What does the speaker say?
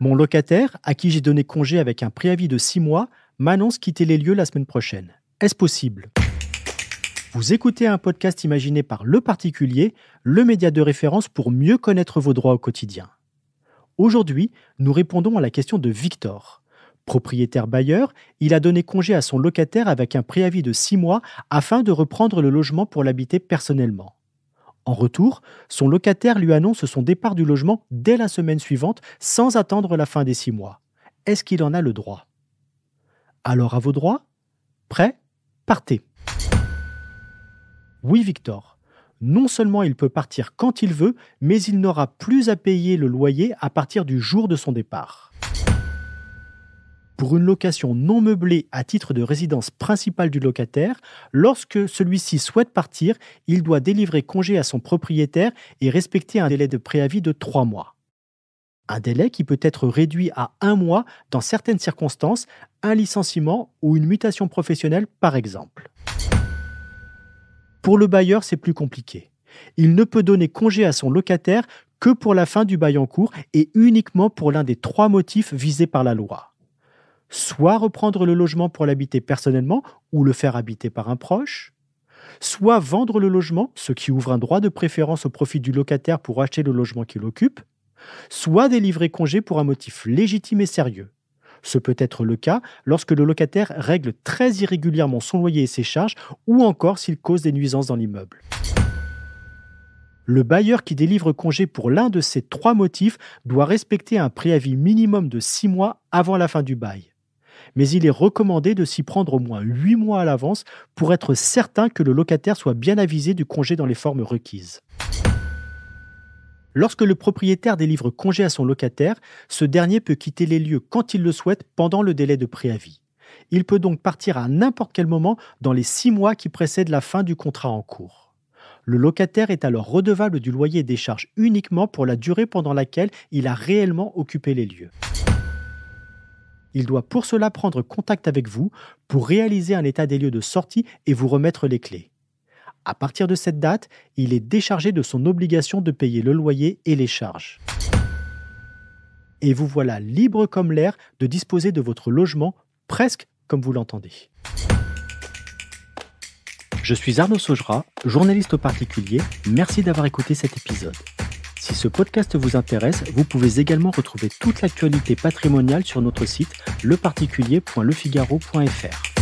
Mon locataire, à qui j'ai donné congé avec un préavis de 6 mois, m'annonce quitter les lieux la semaine prochaine. Est-ce possible ? Vous écoutez un podcast imaginé par Le Particulier, le média de référence pour mieux connaître vos droits au quotidien. Aujourd'hui, nous répondons à la question de Victor. Propriétaire bailleur, il a donné congé à son locataire avec un préavis de 6 mois afin de reprendre le logement pour l'habiter personnellement. En retour, son locataire lui annonce son départ du logement dès la semaine suivante sans attendre la fin des 6 mois. Est-ce qu'il en a le droit ? Alors à vos droits ? Prêt ? Partez. Oui, Victor. Non seulement il peut partir quand il veut, mais il n'aura plus à payer le loyer à partir du jour de son départ. Pour une location non meublée à titre de résidence principale du locataire, lorsque celui-ci souhaite partir, il doit délivrer congé à son propriétaire et respecter un délai de préavis de 3 mois. Un délai qui peut être réduit à 1 mois dans certaines circonstances, un licenciement ou une mutation professionnelle par exemple. Pour le bailleur, c'est plus compliqué. Il ne peut donner congé à son locataire que pour la fin du bail en cours et uniquement pour l'un des 3 motifs visés par la loi. Soit reprendre le logement pour l'habiter personnellement ou le faire habiter par un proche, soit vendre le logement, ce qui ouvre un droit de préférence au profit du locataire pour acheter le logement qu'il occupe, soit délivrer congé pour un motif légitime et sérieux. Ce peut être le cas lorsque le locataire règle très irrégulièrement son loyer et ses charges ou encore s'il cause des nuisances dans l'immeuble. Le bailleur qui délivre congé pour l'un de ces 3 motifs doit respecter un préavis minimum de 6 mois avant la fin du bail. Mais il est recommandé de s'y prendre au moins 8 mois à l'avance pour être certain que le locataire soit bien avisé du congé dans les formes requises. Lorsque le propriétaire délivre congé à son locataire, ce dernier peut quitter les lieux quand il le souhaite pendant le délai de préavis. Il peut donc partir à n'importe quel moment dans les 6 mois qui précèdent la fin du contrat en cours. Le locataire est alors redevable du loyer et des charges uniquement pour la durée pendant laquelle il a réellement occupé les lieux. Il doit pour cela prendre contact avec vous pour réaliser un état des lieux de sortie et vous remettre les clés. À partir de cette date, il est déchargé de son obligation de payer le loyer et les charges. Et vous voilà libre comme l'air de disposer de votre logement presque comme vous l'entendez. Je suis Arnaud Saugera, journaliste au particulier. Merci d'avoir écouté cet épisode. Si ce podcast vous intéresse, vous pouvez également retrouver toute l'actualité patrimoniale sur notre site leparticulier.lefigaro.fr.